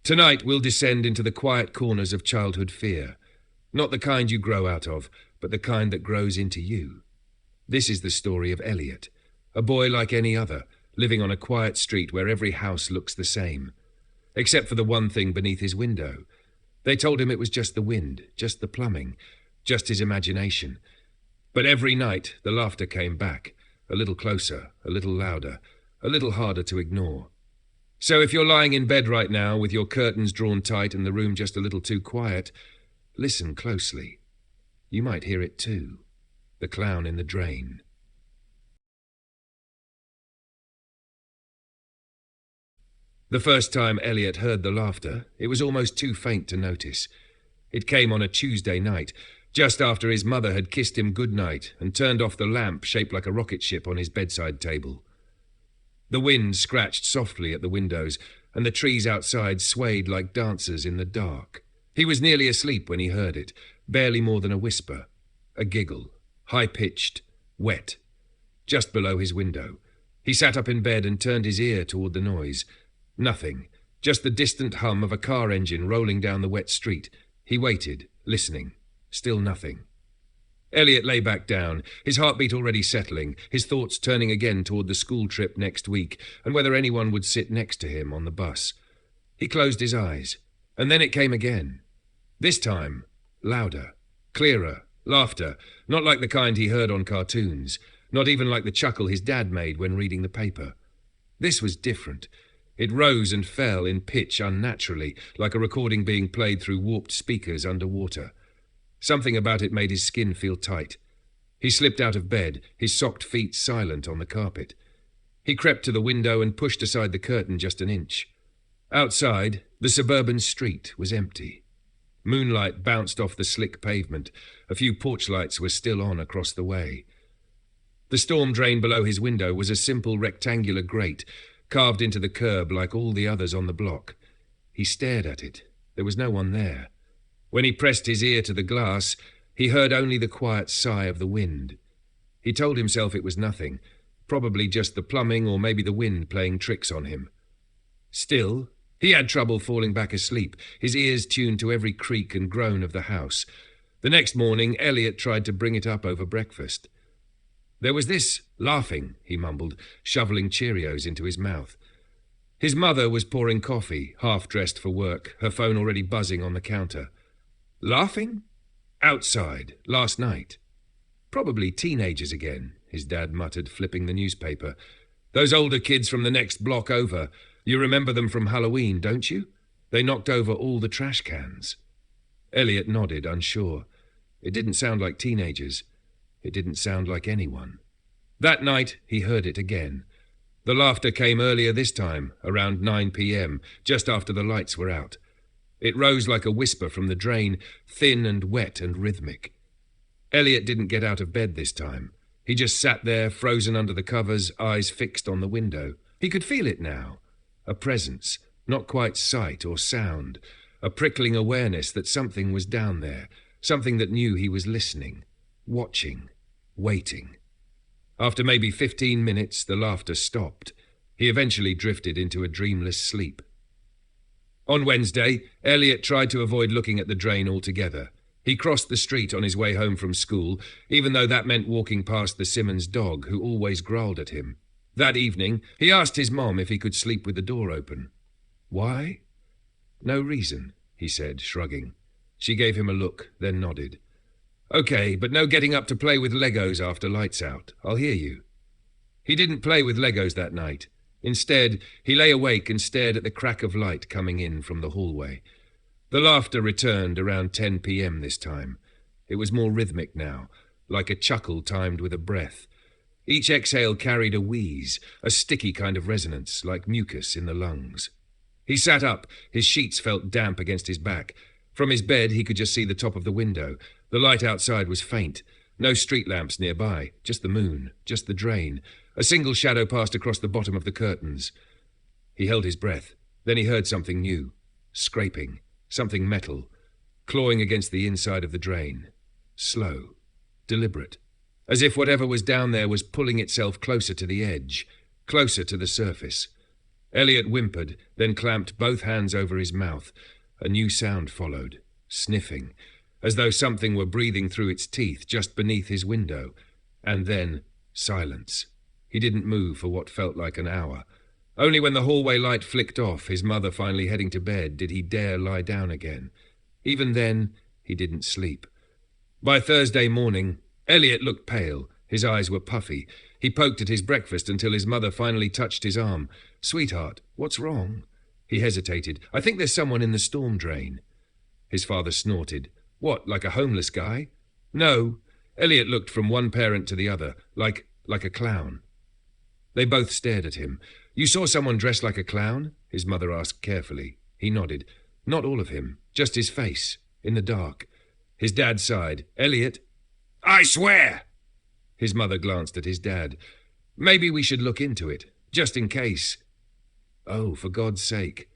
Tonight we'll descend into the quiet corners of childhood fear. Not the kind you grow out of, but the kind that grows into you. This is the story of Elliot, a boy like any other, living on a quiet street where every house looks the same. Except for the one thing beneath his window. They told him it was just the wind, just the plumbing, just his imagination. But every night the laughter came back, a little closer, a little louder, a little harder to ignore. So if you're lying in bed right now with your curtains drawn tight and the room just a little too quiet, listen closely. You might hear it too. The clown in the drain. The first time Elliot heard the laughter, it was almost too faint to notice. It came on a Tuesday night, just after his mother had kissed him goodnight and turned off the lamp shaped like a rocket ship on his bedside table. The wind scratched softly at the windows, and the trees outside swayed like dancers in the dark. He was nearly asleep when he heard it, barely more than a whisper. A giggle, high-pitched, wet, just below his window. He sat up in bed and turned his ear toward the noise. Nothing, just the distant hum of a car engine rolling down the wet street. He waited, listening. Still nothing. Elliot lay back down, his heartbeat already settling, his thoughts turning again toward the school trip next week and whether anyone would sit next to him on the bus. He closed his eyes, and then it came again. This time, louder, clearer, laughter, not like the kind he heard on cartoons, not even like the chuckle his dad made when reading the paper. This was different. It rose and fell in pitch unnaturally, like a recording being played through warped speakers underwater. Something about it made his skin feel tight. He slipped out of bed, his socked feet silent on the carpet. He crept to the window and pushed aside the curtain just an inch. Outside, the suburban street was empty. Moonlight bounced off the slick pavement. A few porch lights were still on across the way. The storm drain below his window was a simple rectangular grate, carved into the curb like all the others on the block. He stared at it. There was no one there. When he pressed his ear to the glass, he heard only the quiet sigh of the wind. He told himself it was nothing, probably just the plumbing or maybe the wind playing tricks on him. Still, he had trouble falling back asleep, his ears tuned to every creak and groan of the house. The next morning, Elliot tried to bring it up over breakfast. There was this laughing, he mumbled, shoveling Cheerios into his mouth. His mother was pouring coffee, half-dressed for work, her phone already buzzing on the counter. Laughing? Outside, last night. Probably teenagers again, his dad muttered, flipping the newspaper. Those older kids from the next block over. You remember them from Halloween, don't you? They knocked over all the trash cans. Elliot nodded, unsure. It didn't sound like teenagers. It didn't sound like anyone. That night, he heard it again. The laughter came earlier this time, around 9 p.m., just after the lights were out. It rose like a whisper from the drain, thin and wet and rhythmic. Elliot didn't get out of bed this time. He just sat there, frozen under the covers, eyes fixed on the window. He could feel it now. A presence, not quite sight or sound. A prickling awareness that something was down there, something that knew he was listening, watching, waiting. After maybe 15 minutes, the laughter stopped. He eventually drifted into a dreamless sleep. On Wednesday, Elliot tried to avoid looking at the drain altogether. He crossed the street on his way home from school, even though that meant walking past the Simmons dog, who always growled at him. That evening, he asked his mom if he could sleep with the door open. Why? No reason, he said, shrugging. She gave him a look, then nodded. Okay, but no getting up to play with Legos after lights out. I'll hear you. He didn't play with Legos that night. Instead, he lay awake and stared at the crack of light coming in from the hallway. The laughter returned around 10 p.m. this time. It was more rhythmic now, like a chuckle timed with a breath. Each exhale carried a wheeze, a sticky kind of resonance, like mucus in the lungs. He sat up, his sheets felt damp against his back. From his bed, he could just see the top of the window. The light outside was faint. No street lamps nearby, just the moon, just the drain. A single shadow passed across the bottom of the curtains. He held his breath. Then he heard something new. Scraping. Something metal. Clawing against the inside of the drain. Slow. Deliberate. As if whatever was down there was pulling itself closer to the edge. Closer to the surface. Elliot whimpered, then clamped both hands over his mouth. A new sound followed, sniffing, as though something were breathing through its teeth just beneath his window. And then silence. He didn't move for what felt like an hour. Only when the hallway light flicked off, his mother finally heading to bed, did he dare lie down again. Even then, he didn't sleep. By Thursday morning, Elliot looked pale. His eyes were puffy. He poked at his breakfast until his mother finally touched his arm. "Sweetheart, what's wrong?" He hesitated. "I think there's someone in the storm drain." His father snorted. "What, like a homeless guy?" "No." Elliot looked from one parent to the other, like a clown. They both stared at him. "You saw someone dressed like a clown?" his mother asked carefully. He nodded. "Not all of him, just his face, in the dark." His dad sighed. "Elliot." "I swear!" His mother glanced at his dad. "Maybe we should look into it, just in case." "Oh, for God's sake."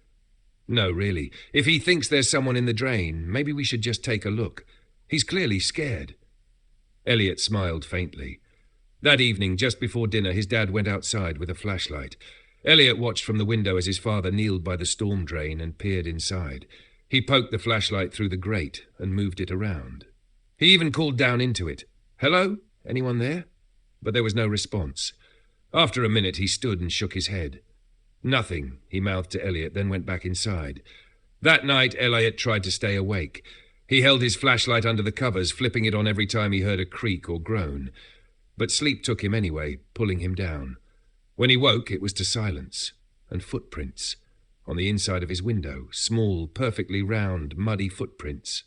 "No, really. If he thinks there's someone in the drain, maybe we should just take a look. He's clearly scared." Elliot smiled faintly. That evening, just before dinner, his dad went outside with a flashlight. Elliot watched from the window as his father kneeled by the storm drain and peered inside. He poked the flashlight through the grate and moved it around. He even called down into it. "Hello? Anyone there?" But there was no response. After a minute, he stood and shook his head. "Nothing," he mouthed to Elliot, then went back inside. That night, Elliot tried to stay awake. He held his flashlight under the covers, flipping it on every time he heard a creak or groan. But sleep took him anyway, pulling him down. When he woke, it was to silence and footprints. On the inside of his window, small, perfectly round, muddy footprints.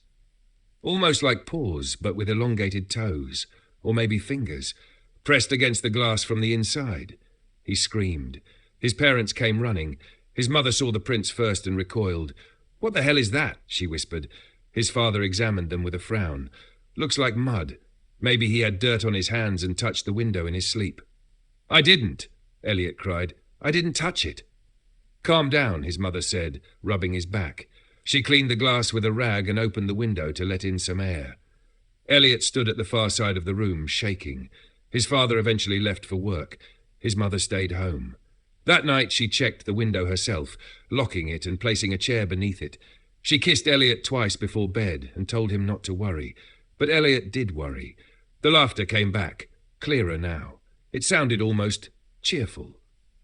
Almost like paws, but with elongated toes, or maybe fingers, pressed against the glass from the inside. He screamed. His parents came running. His mother saw the prints first and recoiled. "What the hell is that?" she whispered. His father examined them with a frown. "Looks like mud. Maybe he had dirt on his hands and touched the window in his sleep." "I didn't," Elliot cried. "I didn't touch it." "Calm down," his mother said, rubbing his back. She cleaned the glass with a rag and opened the window to let in some air. Elliot stood at the far side of the room, shaking. His father eventually left for work. His mother stayed home. That night she checked the window herself, locking it and placing a chair beneath it. She kissed Elliot twice before bed and told him not to worry. But Elliot did worry. The laughter came back, clearer now. It sounded almost cheerful,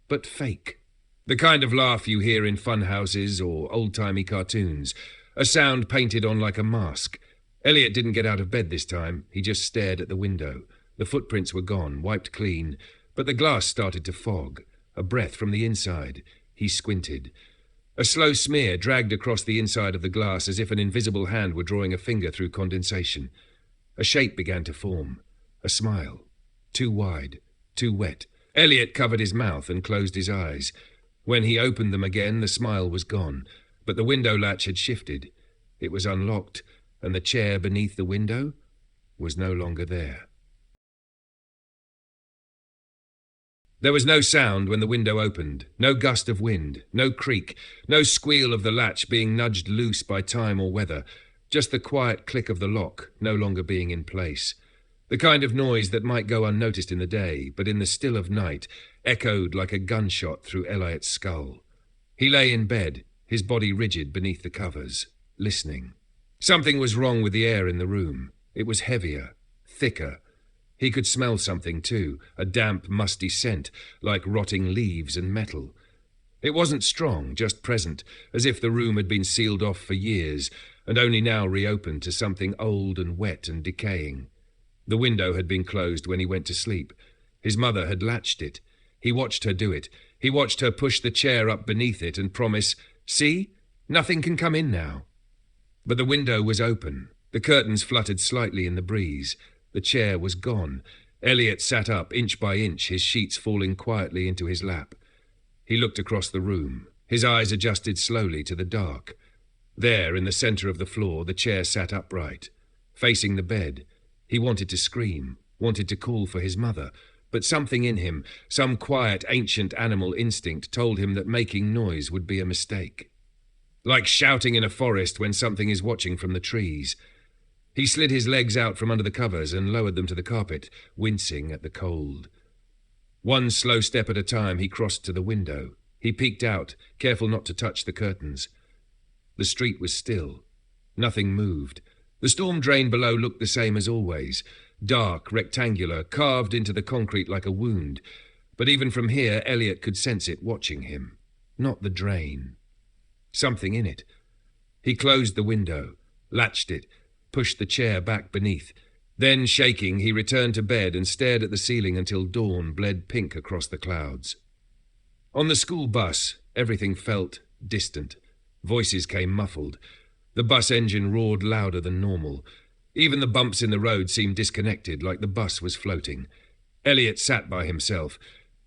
but fake. The kind of laugh you hear in fun houses or old-timey cartoons. A sound painted on like a mask. Elliot didn't get out of bed this time. He just stared at the window. The footprints were gone, wiped clean, but the glass started to fog. A breath from the inside. He squinted. A slow smear dragged across the inside of the glass as if an invisible hand were drawing a finger through condensation. A shape began to form. A smile. Too wide, too wet. Elliot covered his mouth and closed his eyes. When he opened them again, the smile was gone, but the window latch had shifted. It was unlocked, and the chair beneath the window was no longer there. There was no sound when the window opened, no gust of wind, no creak, no squeal of the latch being nudged loose by time or weather, just the quiet click of the lock no longer being in place. The kind of noise that might go unnoticed in the day, but in the still of night, echoed like a gunshot through Elliot's skull. He lay in bed, his body rigid beneath the covers, listening. Something was wrong with the air in the room. It was heavier, thicker. He could smell something too, a damp, musty scent, like rotting leaves and metal. It wasn't strong, just present, as if the room had been sealed off for years, and only now reopened to something old and wet and decaying. The window had been closed when he went to sleep. His mother had latched it. He watched her do it. He watched her push the chair up beneath it and promise, "See? Nothing can come in now." But the window was open. The curtains fluttered slightly in the breeze. The chair was gone. Elliot sat up, inch by inch, his sheets falling quietly into his lap. He looked across the room. His eyes adjusted slowly to the dark. There, in the centre of the floor, the chair sat upright, facing the bed. He wanted to scream, wanted to call for his mother, but something in him, some quiet, ancient animal instinct, told him that making noise would be a mistake. Like shouting in a forest when something is watching from the trees. He slid his legs out from under the covers and lowered them to the carpet, wincing at the cold. One slow step at a time, he crossed to the window. He peeked out, careful not to touch the curtains. The street was still. Nothing moved. The storm drain below looked the same as always, dark, rectangular, carved into the concrete like a wound. But even from here, Elliot could sense it watching him. Not the drain. Something in it. He closed the window, latched it, pushed the chair back beneath. Then, shaking, he returned to bed and stared at the ceiling until dawn bled pink across the clouds. On the school bus, everything felt distant. Voices came muffled. The bus engine roared louder than normal. Even the bumps in the road seemed disconnected, like the bus was floating. Elliot sat by himself.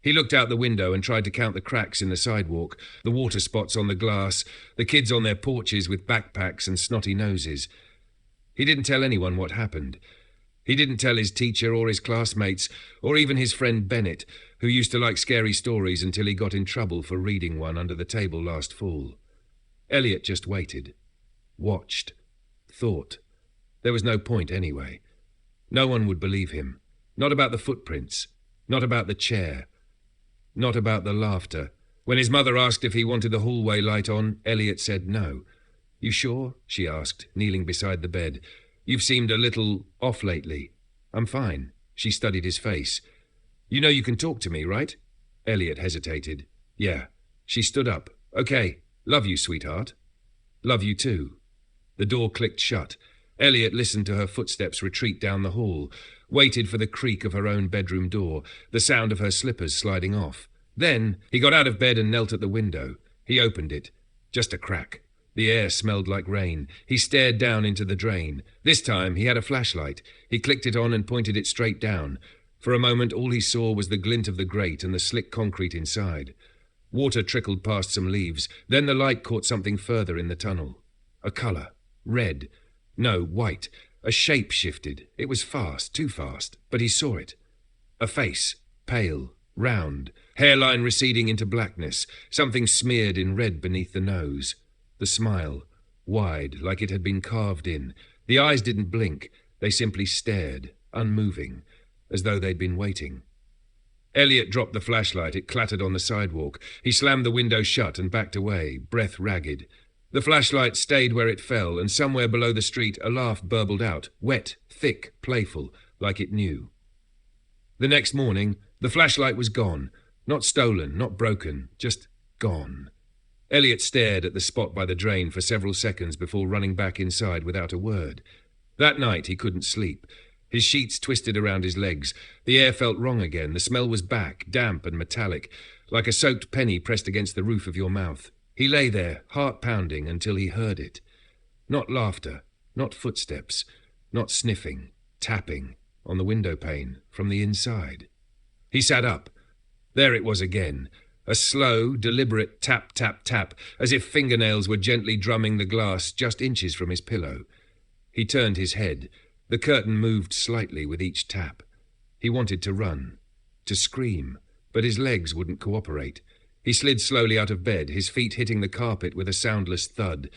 He looked out the window and tried to count the cracks in the sidewalk, the water spots on the glass, the kids on their porches with backpacks and snotty noses. He didn't tell anyone what happened. He didn't tell his teacher or his classmates, or even his friend Bennett, who used to like scary stories until he got in trouble for reading one under the table last fall. Elliot just waited. Watched. Thought. There was no point anyway. No one would believe him. Not about the footprints. Not about the chair. Not about the laughter. When his mother asked if he wanted the hallway light on, Elliot said no. "You sure?" she asked, kneeling beside the bed. "You've seemed a little off lately." "I'm fine." She studied his face. "You know you can talk to me, right?" Elliot hesitated. "Yeah." She stood up. "Okay. Love you, sweetheart." "Love you too." The door clicked shut. Elliot listened to her footsteps retreat down the hall, waited for the creak of her own bedroom door, the sound of her slippers sliding off. Then he got out of bed and knelt at the window. He opened it. Just a crack. The air smelled like rain. He stared down into the drain. This time he had a flashlight. He clicked it on and pointed it straight down. For a moment all he saw was the glint of the grate and the slick concrete inside. Water trickled past some leaves. Then the light caught something further in the tunnel. A colour. Red. No, white. A shape shifted. It was fast, too fast, but he saw it. A face. Pale. Round. Hairline receding into blackness. Something smeared in red beneath the nose. The smile. Wide, like it had been carved in. The eyes didn't blink. They simply stared, unmoving, as though they'd been waiting. Elliot dropped the flashlight. It clattered on the sidewalk. He slammed the window shut and backed away, breath ragged. The flashlight stayed where it fell, and somewhere below the street a laugh burbled out, wet, thick, playful, like it knew. The next morning, the flashlight was gone. Not stolen, not broken, just gone. Elliot stared at the spot by the drain for several seconds before running back inside without a word. That night he couldn't sleep. His sheets twisted around his legs. The air felt wrong again. The smell was back, damp and metallic, like a soaked penny pressed against the roof of your mouth. He lay there, heart pounding, until he heard it. Not laughter, not footsteps, not sniffing, tapping, on the window pane, from the inside. He sat up. There it was again. A slow, deliberate tap, tap, tap, as if fingernails were gently drumming the glass just inches from his pillow. He turned his head. The curtain moved slightly with each tap. He wanted to run, to scream, but his legs wouldn't cooperate. He slid slowly out of bed, his feet hitting the carpet with a soundless thud.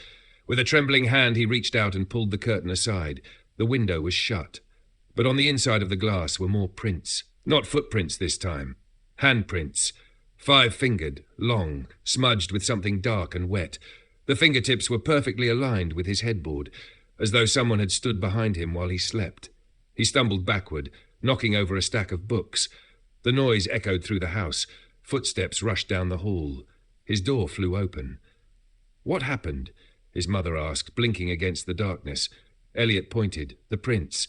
With a trembling hand he reached out and pulled the curtain aside. The window was shut. But on the inside of the glass were more prints. Not footprints this time. Handprints. 5-fingered, long, smudged with something dark and wet. The fingertips were perfectly aligned with his headboard, as though someone had stood behind him while he slept. He stumbled backward, knocking over a stack of books. The noise echoed through the house. Footsteps rushed down the hall. His door flew open. "What happened?" his mother asked, blinking against the darkness. Elliot pointed. The prints.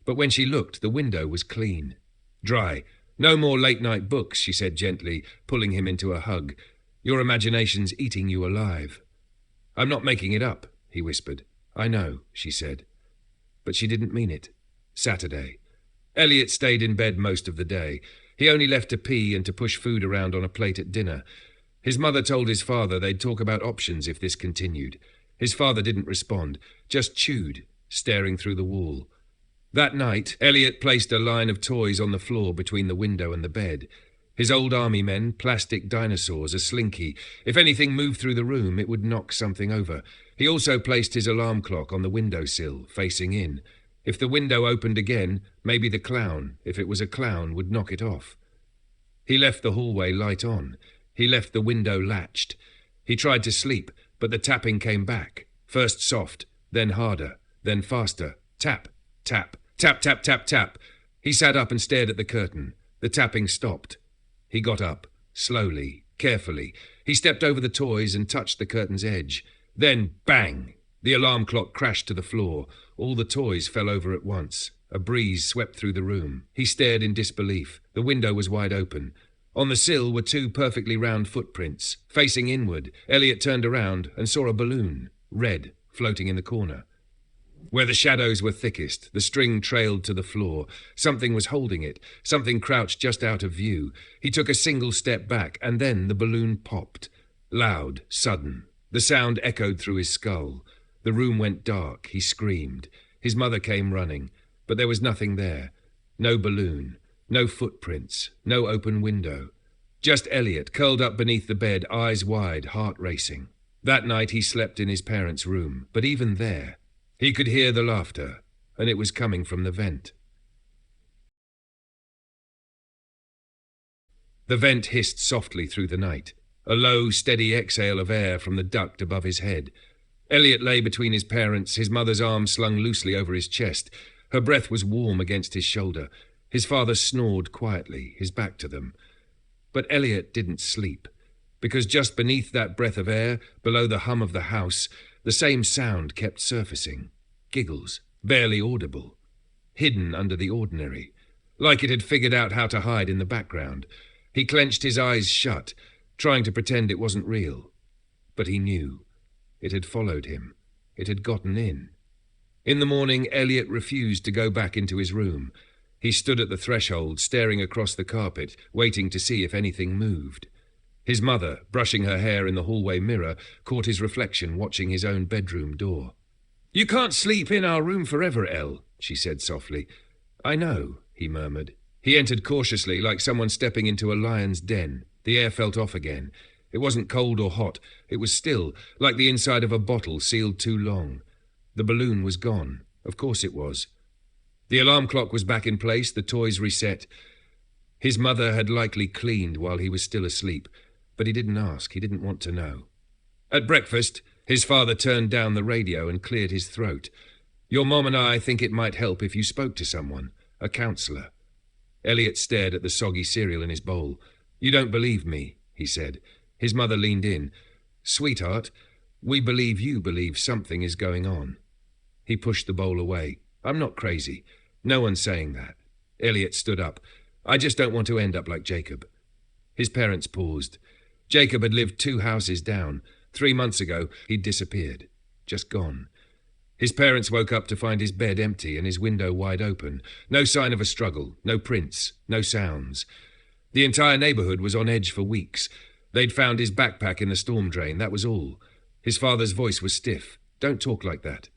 But when she looked, the window was clean. Dry. "No more late-night books," she said gently, pulling him into a hug. "Your imagination's eating you alive." "I'm not making it up," he whispered. "I know," she said. But she didn't mean it. Saturday. Elliot stayed in bed most of the day. He only left to pee and to push food around on a plate at dinner. His mother told his father they'd talk about options if this continued. His father didn't respond, just chewed, staring through the wall. That night, Elliot placed a line of toys on the floor between the window and the bed. His old army men, plastic dinosaurs, a slinky. If anything moved through the room, it would knock something over. He also placed his alarm clock on the windowsill, facing in. If the window opened again, maybe the clown, if it was a clown, would knock it off. He left the hallway light on. He left the window latched. He tried to sleep, but the tapping came back. First soft, then harder, then faster. Tap, tap, tap, tap, tap, tap. He sat up and stared at the curtain. The tapping stopped. He got up, slowly, carefully. He stepped over the toys and touched the curtain's edge. Then, bang! The alarm clock crashed to the floor. All the toys fell over at once. A breeze swept through the room. He stared in disbelief. The window was wide open. On the sill were two perfectly round footprints. Facing inward, Elliot turned around and saw a balloon, red, floating in the corner. Where the shadows were thickest, the string trailed to the floor. Something was holding it. Something crouched just out of view. He took a single step back, and then the balloon popped. Loud, sudden. The sound echoed through his skull. The room went dark. He screamed. His mother came running, but there was nothing there. No balloon. No footprints. No open window. Just Elliot, curled up beneath the bed, eyes wide, heart racing. That night he slept in his parents' room, but even there, he could hear the laughter, and it was coming from the vent. The vent hissed softly through the night, a low, steady exhale of air from the duct above his head. Elliot lay between his parents, his mother's arm slung loosely over his chest. Her breath was warm against his shoulder. His father snored quietly, his back to them. But Elliot didn't sleep, because just beneath that breath of air, below the hum of the house, the same sound kept surfacing. Giggles, barely audible, hidden under the ordinary, like it had figured out how to hide in the background. He clenched his eyes shut, trying to pretend it wasn't real. But he knew. It had followed him. It had gotten in. In the morning, Elliot refused to go back into his room. He stood at the threshold, staring across the carpet, waiting to see if anything moved. His mother, brushing her hair in the hallway mirror, caught his reflection watching his own bedroom door. "You can't sleep in our room forever, Elle," she said softly. "I know," he murmured. He entered cautiously, like someone stepping into a lion's den. The air felt off again. It wasn't cold or hot. It was still, like the inside of a bottle sealed too long. The balloon was gone. Of course it was. The alarm clock was back in place, the toys reset. His mother had likely cleaned while he was still asleep, but he didn't ask. He didn't want to know. At breakfast, his father turned down the radio and cleared his throat. "Your mom and I think it might help if you spoke to someone, a counsellor." Elliot stared at the soggy cereal in his bowl. "You don't believe me," he said. His mother leaned in. "Sweetheart, we believe you believe something is going on." He pushed the bowl away. "I'm not crazy. No one's saying that." Elliot stood up. "I just don't want to end up like Jacob." His parents paused. Jacob had lived 2 houses down. 3 months ago, he'd disappeared. Just gone. His parents woke up to find his bed empty and his window wide open. No sign of a struggle, no prints, no sounds. The entire neighborhood was on edge for weeks. They'd found his backpack in the storm drain, that was all. His father's voice was stiff. "Don't talk like that."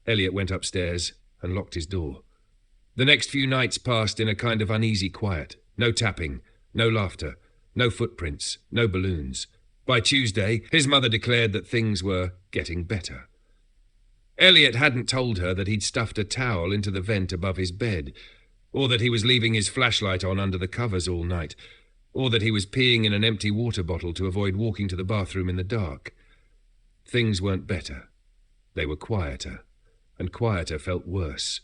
Elliot went upstairs and locked his door. The next few nights passed in a kind of uneasy quiet. No tapping, no laughter, no footprints, no balloons. By Tuesday, his mother declared that things were getting better. Elliot hadn't told her that he'd stuffed a towel into the vent above his bed, or that he was leaving his flashlight on under the covers all night, or that he was peeing in an empty water bottle to avoid walking to the bathroom in the dark. Things weren't better. They were quieter, and quieter felt worse.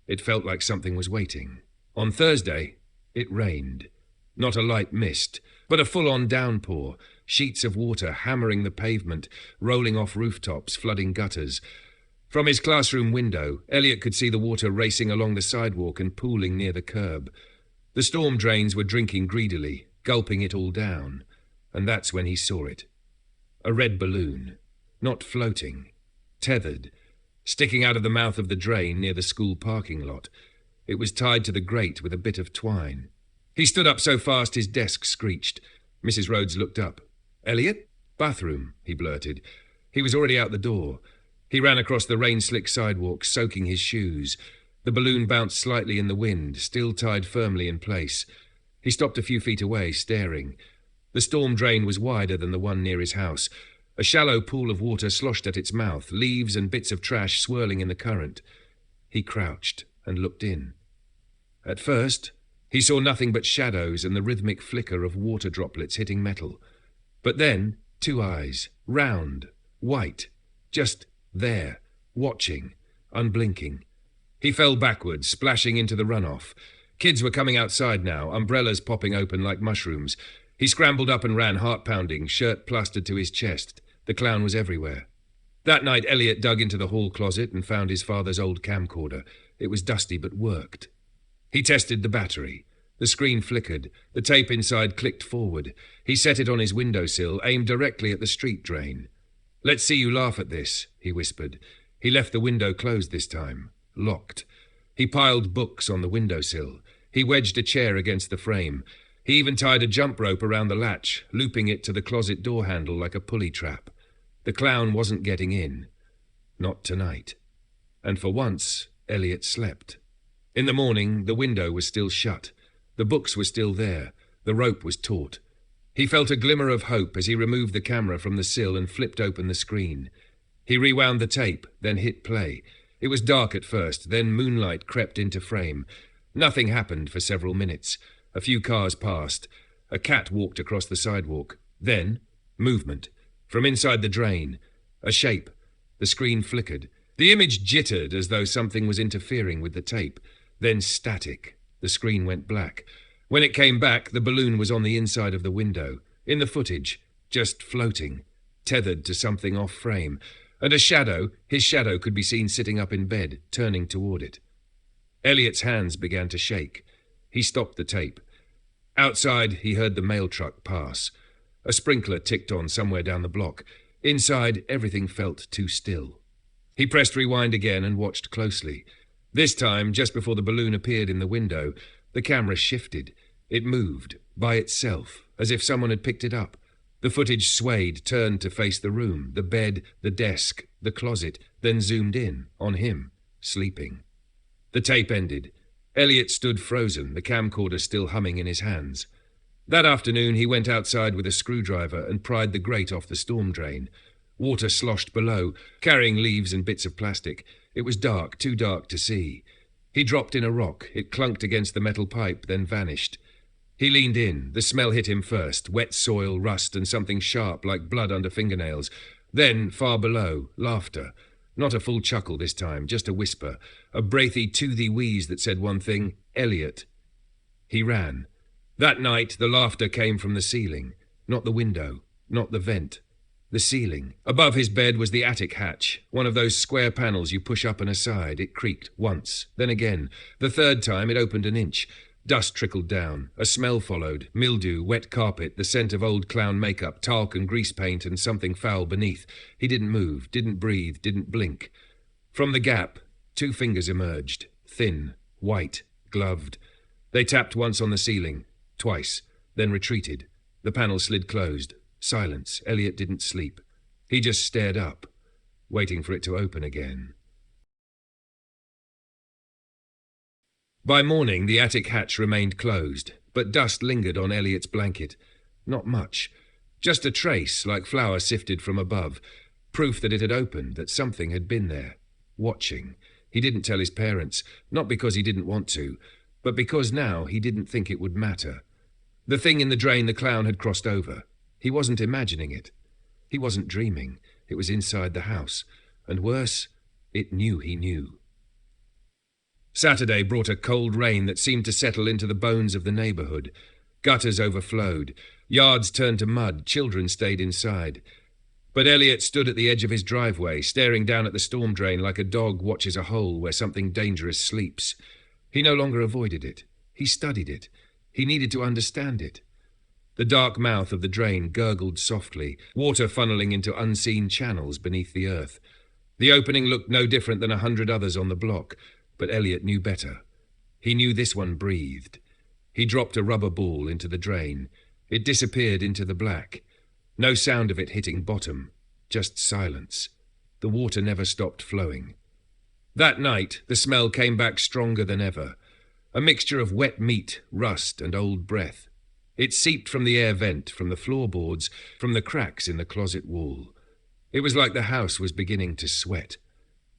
It felt like something was waiting. On Thursday, it rained. Not a light mist, but a full-on downpour, sheets of water hammering the pavement, rolling off rooftops, flooding gutters. From his classroom window, Elliot could see the water racing along the sidewalk and pooling near the curb. The storm drains were drinking greedily, gulping it all down, and that's when he saw it. A red balloon, not floating, tethered, sticking out of the mouth of the drain near the school parking lot. It was tied to the grate with a bit of twine. He stood up so fast his desk screeched. Mrs. Rhodes looked up. "Elliot?" "Bathroom," he blurted. He was already out the door. He ran across the rain-slick sidewalk, soaking his shoes. The balloon bounced slightly in the wind, still tied firmly in place. He stopped a few feet away, staring. The storm drain was wider than the one near his house. A shallow pool of water sloshed at its mouth, leaves and bits of trash swirling in the current. He crouched and looked in. At first, he saw nothing but shadows and the rhythmic flicker of water droplets hitting metal. But then, 2 eyes, round, white, just there, watching, unblinking. He fell backwards, splashing into the runoff. Kids were coming outside now, umbrellas popping open like mushrooms. He scrambled up and ran, heart-pounding, shirt plastered to his chest. The clown was everywhere. That night, Elliot dug into the hall closet and found his father's old camcorder. It was dusty but worked. He tested the battery. The screen flickered. The tape inside clicked forward. He set it on his windowsill, aimed directly at the street drain. "Let's see you laugh at this," he whispered. He left the window closed this time, locked. He piled books on the windowsill. He wedged a chair against the frame. He even tied a jump rope around the latch, looping it to the closet door handle like a pulley trap. The clown wasn't getting in. Not tonight. And for once, Elliot slept. In the morning, the window was still shut. The books were still there. The rope was taut. He felt a glimmer of hope as he removed the camera from the sill and flipped open the screen. He rewound the tape, then hit play. It was dark at first, then moonlight crept into frame. Nothing happened for several minutes. A few cars passed. A cat walked across the sidewalk. Then, movement. From inside the drain. A shape. The screen flickered. The image jittered as though something was interfering with the tape. Then static. The screen went black. When it came back, the balloon was on the inside of the window. In the footage. Just floating. Tethered to something off frame. And a shadow, his shadow could be seen sitting up in bed, turning toward it. Elliot's hands began to shake. He stopped the tape. Outside, he heard the mail truck pass. A sprinkler ticked on somewhere down the block. Inside, everything felt too still. He pressed rewind again and watched closely. This time, just before the balloon appeared in the window, the camera shifted. It moved, by itself, as if someone had picked it up. The footage swayed, turned to face the room, the bed, the desk, the closet, then zoomed in, on him, sleeping. The tape ended. Elliot stood frozen, the camcorder still humming in his hands. That afternoon he went outside with a screwdriver and pried the grate off the storm drain. Water sloshed below, carrying leaves and bits of plastic. It was dark, too dark to see. He dropped in a rock. It clunked against the metal pipe, then vanished. He leaned in. The smell hit him first, wet soil, rust, and something sharp like blood under fingernails. Then, far below, laughter. Not a full chuckle this time, just a whisper. A breathy, toothy wheeze that said one thing, "Elliot." He ran. That night, the laughter came from the ceiling. Not the window, not the vent. The ceiling. Above his bed was the attic hatch, one of those square panels you push up and aside. It creaked once, then again. The third time, it opened an inch. Dust trickled down. A smell followed. Mildew, wet carpet, the scent of old clown makeup, talc and grease paint, and something foul beneath. He didn't move, didn't breathe, didn't blink. From the gap, 2 fingers emerged. Thin, white, gloved. They tapped once on the ceiling. Twice. Then retreated. The panel slid closed. Silence. Elliot didn't sleep. He just stared up, waiting for it to open again. By morning, the attic hatch remained closed, but dust lingered on Elliot's blanket. Not much. Just a trace, like flour sifted from above. Proof that it had opened, that something had been there. Watching. He didn't tell his parents, not because he didn't want to, but because now he didn't think it would matter. The thing in the drain the clown had crossed over. He wasn't imagining it. He wasn't dreaming. It was inside the house. And worse, it knew he knew. Saturday brought a cold rain that seemed to settle into the bones of the neighborhood. Gutters overflowed. Yards turned to mud. Children stayed inside. But Elliot stood at the edge of his driveway, staring down at the storm drain like a dog watches a hole where something dangerous sleeps. He no longer avoided it. He studied it. He needed to understand it. The dark mouth of the drain gurgled softly, water funneling into unseen channels beneath the earth. The opening looked no different than 100 others on the block, but Elliot knew better. He knew this one breathed. He dropped a rubber ball into the drain. It disappeared into the black. No sound of it hitting bottom, just silence. The water never stopped flowing. That night, the smell came back stronger than ever. A mixture of wet meat, rust, and old breath. It seeped from the air vent, from the floorboards, from the cracks in the closet wall. It was like the house was beginning to sweat.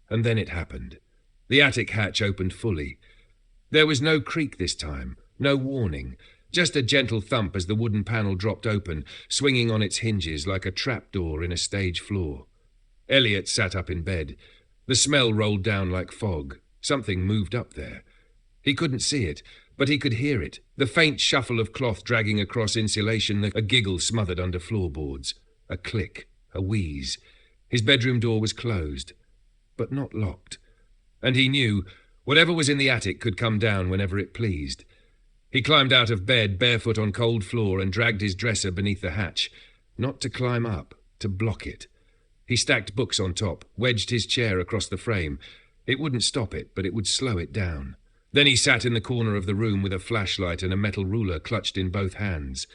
And then it happened. The attic hatch opened fully. There was no creak this time, no warning, Just a gentle thump as the wooden panel dropped open, swinging on its hinges like a trapdoor in a stage floor. Elliot sat up in bed. The smell rolled down like fog. Something moved up there. He couldn't see it, but he could hear it, the faint shuffle of cloth dragging across insulation, a giggle smothered under floorboards, a click, a wheeze. His bedroom door was closed, but not locked. And he knew whatever was in the attic could come down whenever it pleased. He climbed out of bed, barefoot on cold floor, and dragged his dresser beneath the hatch. Not to climb up, to block it. He stacked books on top, wedged his chair across the frame. It wouldn't stop it, but it would slow it down. Then he sat in the corner of the room with a flashlight and a metal ruler clutched in both hands.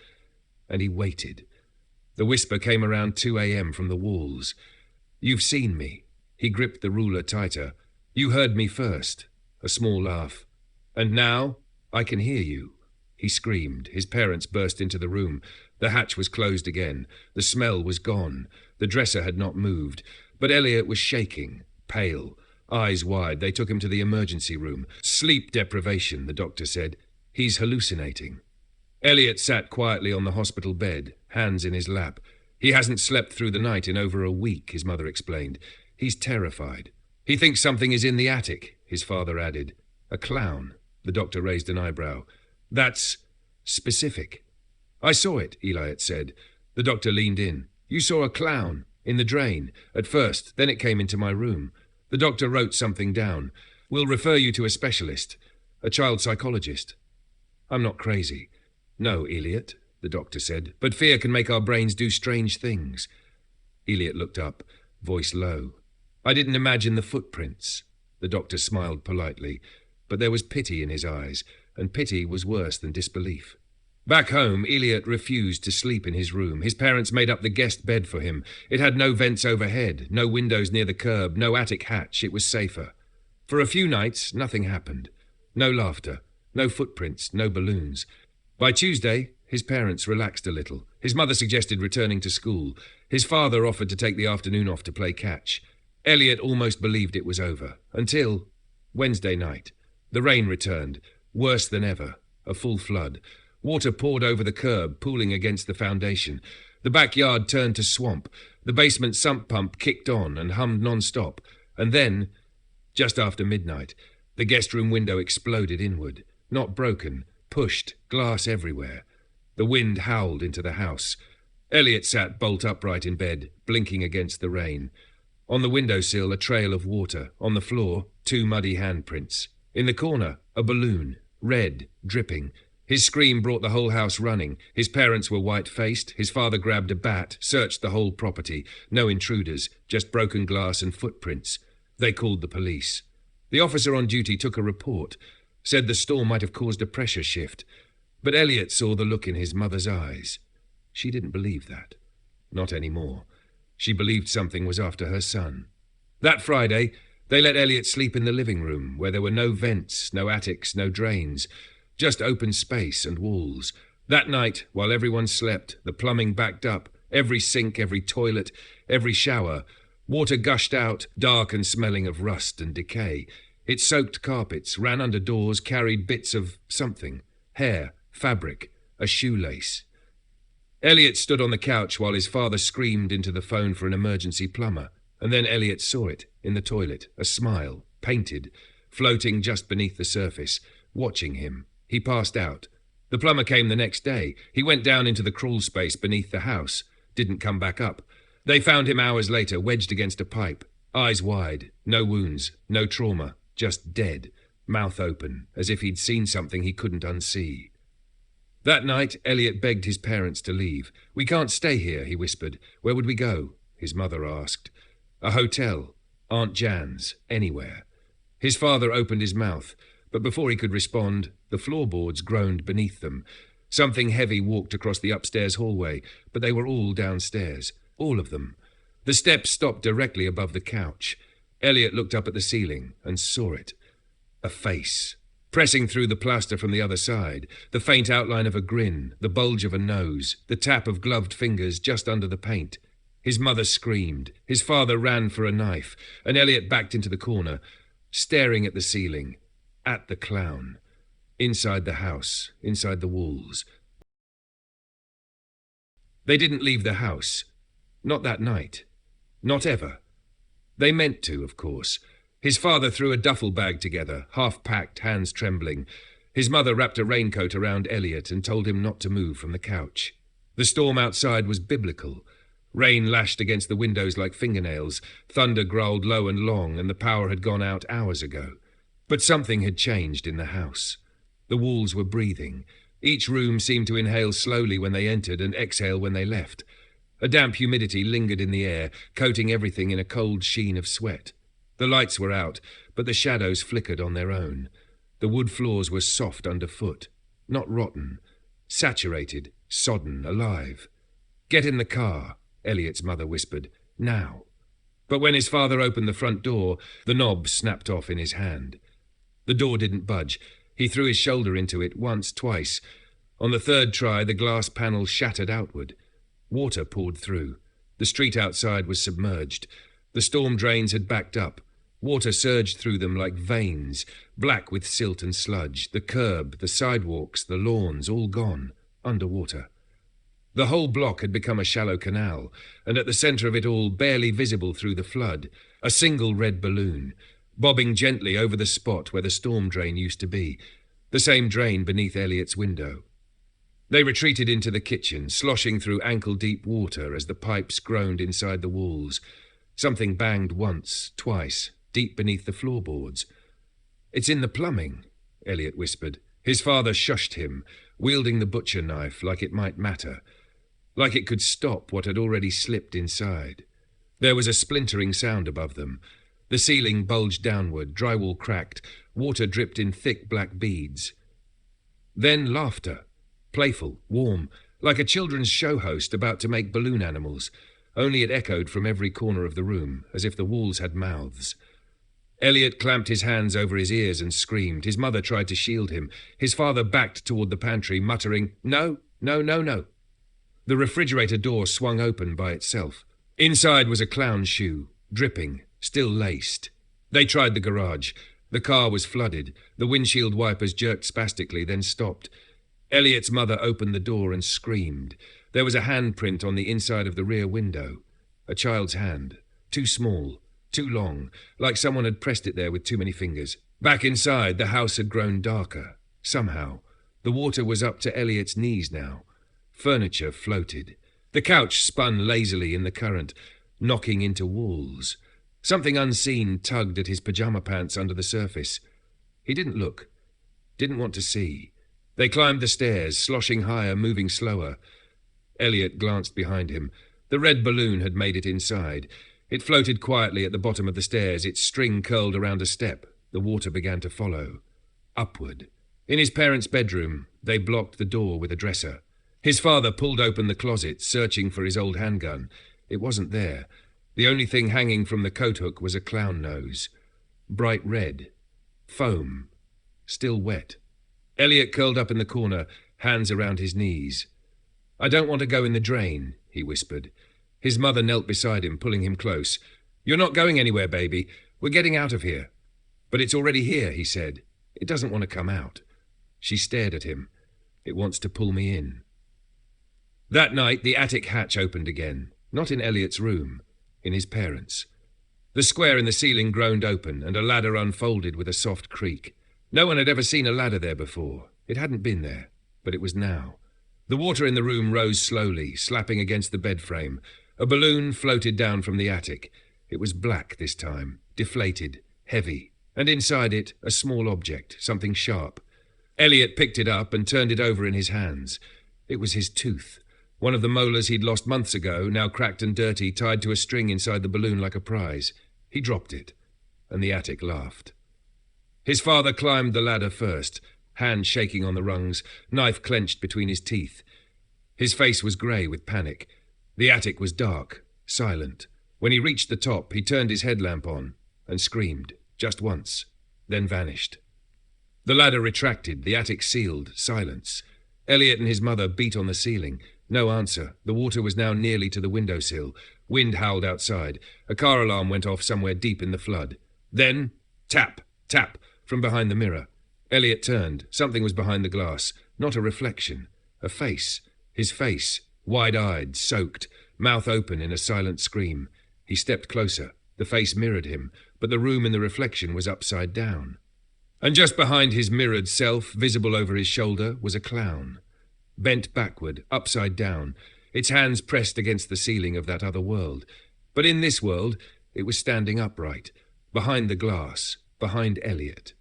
And he waited. The whisper came around 2 a.m. from the walls. "You've seen me." He gripped the ruler tighter. "You heard me first." A small laugh. "And now I can hear you." He screamed. His parents burst into the room. The hatch was closed again. The smell was gone. The dresser had not moved. But Elliot was shaking, pale, eyes wide. They took him to the emergency room. "Sleep deprivation," the doctor said. "He's hallucinating." Elliot sat quietly on the hospital bed, hands in his lap. "He hasn't slept through the night in over a week," his mother explained. "He's terrified. He thinks something is in the attic," his father added. "A clown." The doctor raised an eyebrow. "That's specific." "I saw it," Eliot said. The doctor leaned in. "You saw a clown in the drain at first, then it came into my room." The doctor wrote something down. "We'll refer you to a specialist, a child psychologist." "I'm not crazy." "No, Eliot," the doctor said, "but fear can make our brains do strange things." Eliot looked up, voice low. "I didn't imagine the footprints." The doctor smiled politely, but there was pity in his eyes, and pity was worse than disbelief. Back home, Eliot refused to sleep in his room. His parents made up the guest bed for him. It had no vents overhead, no windows near the curb, no attic hatch. It was safer. For a few nights, nothing happened. No laughter, no footprints, no balloons. By Tuesday, his parents relaxed a little. His mother suggested returning to school. His father offered to take the afternoon off to play catch. Elliot almost believed it was over, until Wednesday night. The rain returned, worse than ever, a full flood. Water poured over the curb, pooling against the foundation. The backyard turned to swamp. The basement sump pump kicked on and hummed non-stop. And then, just after midnight, the guest room window exploded inward. Not broken, pushed, glass everywhere. The wind howled into the house. Elliot sat bolt upright in bed, blinking against the rain. On the windowsill, a trail of water. On the floor, 2 muddy handprints. In the corner, a balloon, red, dripping. His scream brought the whole house running. His parents were white-faced. His father grabbed a bat, searched the whole property. No intruders, just broken glass and footprints. They called the police. The officer on duty took a report, said the storm might have caused a pressure shift. But Elliot saw the look in his mother's eyes. She didn't believe that. Not anymore. She believed something was after her son. That Friday, they let Elliot sleep in the living room, where there were no vents, no attics, no drains. Just open space and walls. That night, while everyone slept, the plumbing backed up. Every sink, every toilet, every shower. Water gushed out, dark and smelling of rust and decay. It soaked carpets, ran under doors, carried bits of something. Hair, fabric, a shoelace. Elliot stood on the couch while his father screamed into the phone for an emergency plumber. And then Elliot saw it, in the toilet, a smile, painted, floating just beneath the surface, watching him. He passed out. The plumber came the next day. He went down into the crawl space beneath the house. Didn't come back up. They found him hours later, wedged against a pipe. Eyes wide. No wounds. No trauma. Just dead. Mouth open, as if he'd seen something he couldn't unsee. That night, Elliot begged his parents to leave. "We can't stay here," he whispered. "Where would we go?" his mother asked. "A hotel. Aunt Jan's. Anywhere." His father opened his mouth. But before he could respond, the floorboards groaned beneath them. Something heavy walked across the upstairs hallway, but they were all downstairs. All of them. The steps stopped directly above the couch. Elliot looked up at the ceiling and saw it. A face. Pressing through the plaster from the other side. The faint outline of a grin, the bulge of a nose, the tap of gloved fingers just under the paint. His mother screamed. His father ran for a knife, and Elliot backed into the corner, staring at the ceiling. At the clown. inside the house, inside the walls. They didn't leave the house. Not that night. Not ever. They meant to, of course. His father threw a duffel bag together, half-packed, hands trembling. His mother wrapped a raincoat around Elliot and told him not to move from the couch. The storm outside was biblical. Rain lashed against the windows like fingernails, thunder growled low and long, and the power had gone out hours ago. But something had changed in the house. The walls were breathing. Each room seemed to inhale slowly when they entered and exhale when they left. A damp humidity lingered in the air, coating everything in a cold sheen of sweat. The lights were out, but the shadows flickered on their own. The wood floors were soft underfoot, not rotten, saturated, sodden, alive. "Get in the car," Elliot's mother whispered. "Now." But when his father opened the front door, the knob snapped off in his hand. The door didn't budge. He threw his shoulder into it once, twice. On the third try, the glass panel shattered outward. Water poured through. The street outside was submerged. The storm drains had backed up. Water surged through them like veins, black with silt and sludge. The curb, the sidewalks, the lawns, all gone, underwater. The whole block had become a shallow canal, and at the centre of it all, barely visible through the flood, a single red balloon, bobbing gently over the spot where the storm drain used to be, the same drain beneath Elliot's window. They retreated into the kitchen, sloshing through ankle-deep water as the pipes groaned inside the walls. Something banged once, twice, deep beneath the floorboards. "It's in the plumbing," Elliot whispered. His father shushed him, wielding the butcher knife like it might matter, like it could stop what had already slipped inside. There was a splintering sound above them. The ceiling bulged downward, drywall cracked, water dripped in thick black beads. Then laughter, playful, warm, like a children's show host about to make balloon animals, only it echoed from every corner of the room, as if the walls had mouths. Elliot clamped his hands over his ears and screamed. His mother tried to shield him. His father backed toward the pantry, muttering, "No, no, no, no." The refrigerator door swung open by itself. Inside was a clown's shoe, dripping, still laced. They tried the garage. The car was flooded. The windshield wipers jerked spastically, then stopped. Elliot's mother opened the door and screamed. There was a handprint on the inside of the rear window. A child's hand. Too small, too long, like someone had pressed it there with too many fingers. Back inside, the house had grown darker. Somehow. The water was up to Elliot's knees now. Furniture floated. The couch spun lazily in the current, knocking into walls. Something unseen tugged at his pajama pants under the surface. He didn't look. Didn't want to see. They climbed the stairs, sloshing higher, moving slower. Elliot glanced behind him. The red balloon had made it inside. It floated quietly at the bottom of the stairs, its string curled around a step. The water began to follow. Upward. In his parents' bedroom, they blocked the door with a dresser. His father pulled open the closet, searching for his old handgun. It wasn't there. The only thing hanging from the coat hook was a clown nose. Bright red. Foam. Still wet. Elliot curled up in the corner, hands around his knees. "I don't want to go in the drain," he whispered. His mother knelt beside him, pulling him close. "You're not going anywhere, baby. We're getting out of here." "But it's already here," he said. "It doesn't want to come out." She stared at him. "It wants to pull me in." That night, the attic hatch opened again. Not in Elliot's room. In his parents'. The square in the ceiling groaned open, and a ladder unfolded with a soft creak. No one had ever seen a ladder there before. It hadn't been there, but it was now. The water in the room rose slowly, slapping against the bed frame. A balloon floated down from the attic. It was black this time, deflated, heavy, and inside it, a small object, something sharp. Elliot picked it up and turned it over in his hands. It was his tooth. One of the molars he'd lost months ago, now cracked and dirty, tied to a string inside the balloon like a prize. He dropped it, and the attic laughed. His father climbed the ladder first, hand shaking on the rungs, knife clenched between his teeth. His face was grey with panic. The attic was dark, silent. When he reached the top, he turned his headlamp on and screamed, just once, then vanished. The ladder retracted, the attic sealed, silence. Elliot and his mother beat on the ceiling. No answer. The water was now nearly to the windowsill. Wind howled outside. A car alarm went off somewhere deep in the flood. Then, tap, tap, from behind the mirror. Elliot turned. Something was behind the glass. Not a reflection. A face. His face. Wide-eyed, soaked, mouth open in a silent scream. He stepped closer. The face mirrored him, but the room in the reflection was upside down. And just behind his mirrored self, visible over his shoulder, was a clown. Bent backward, upside down, its hands pressed against the ceiling of that other world. But in this world, it was standing upright, behind the glass, behind Elliot.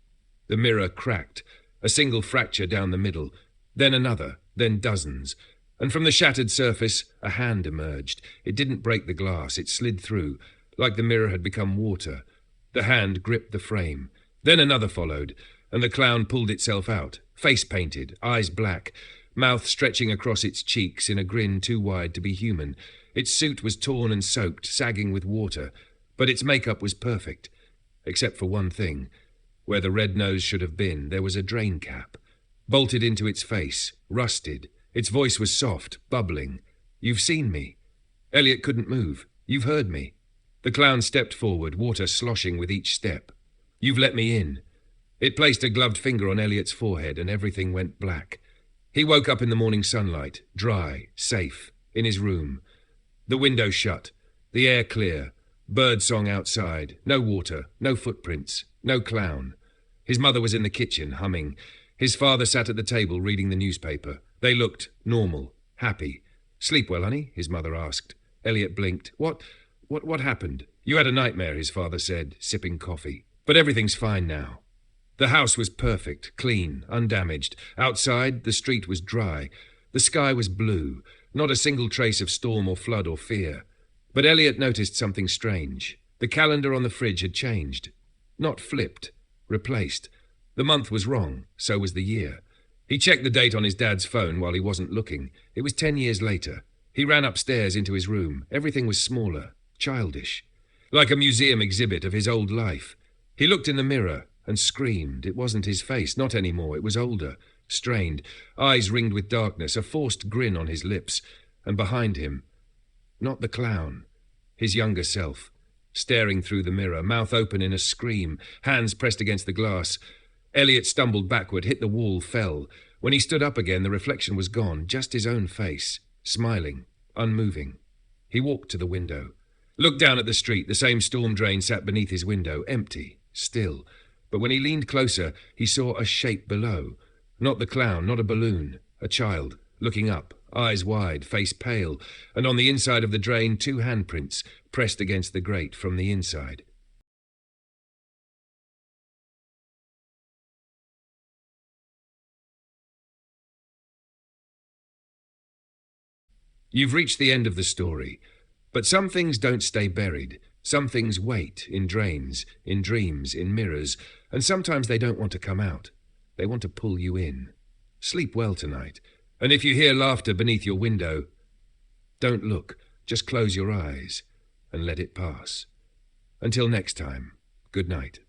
The mirror cracked, a single fracture down the middle, then another, then dozens. And from the shattered surface, a hand emerged. It didn't break the glass, it slid through, like the mirror had become water. The hand gripped the frame. Then another followed, and the clown pulled itself out, face painted, eyes black, mouth stretching across its cheeks in a grin too wide to be human. Its suit was torn and soaked, sagging with water, but its makeup was perfect, except for one thing. Where the red nose should have been, there was a drain cap, bolted into its face, rusted. Its voice was soft, bubbling. "You've seen me." Elliot couldn't move. "You've heard me." The clown stepped forward, water sloshing with each step. "You've let me in." It placed a gloved finger on Elliot's forehead, and everything went black. He woke up in the morning sunlight, dry, safe, in his room. The window shut, the air clear, birdsong outside, no water, no footprints, no clown. His mother was in the kitchen, humming. His father sat at the table reading the newspaper. They looked normal, happy. "Sleep well, honey?" his mother asked. Elliot blinked. What happened?" "You had a nightmare," his father said, sipping coffee. "But everything's fine now." The house was perfect, clean, undamaged. Outside, the street was dry. The sky was blue, not a single trace of storm or flood or fear. But Elliot noticed something strange. The calendar on the fridge had changed. Not flipped, replaced. The month was wrong, so was the year. He checked the date on his dad's phone while he wasn't looking. It was 10 years later. He ran upstairs into his room. Everything was smaller, childish, like a museum exhibit of his old life. He looked in the mirror and screamed. It wasn't his face, not anymore. It was older, strained, eyes ringed with darkness, a forced grin on his lips. And behind him, not the clown, his younger self, staring through the mirror, mouth open in a scream, hands pressed against the glass. Elliot stumbled backward, hit the wall, fell. When he stood up again, the reflection was gone, just his own face, smiling, unmoving. He walked to the window, looked down at the street. The same storm drain sat beneath his window, empty, still. But when he leaned closer, he saw a shape below. Not the clown, not a balloon, a child, looking up, eyes wide, face pale, and on the inside of the drain, 2 handprints pressed against the grate from the inside. You've reached the end of the story, but some things don't stay buried. Some things wait in drains, in dreams, in mirrors, and sometimes they don't want to come out. They want to pull you in. Sleep well tonight, and if you hear laughter beneath your window, don't look, just close your eyes and let it pass. Until next time, good night.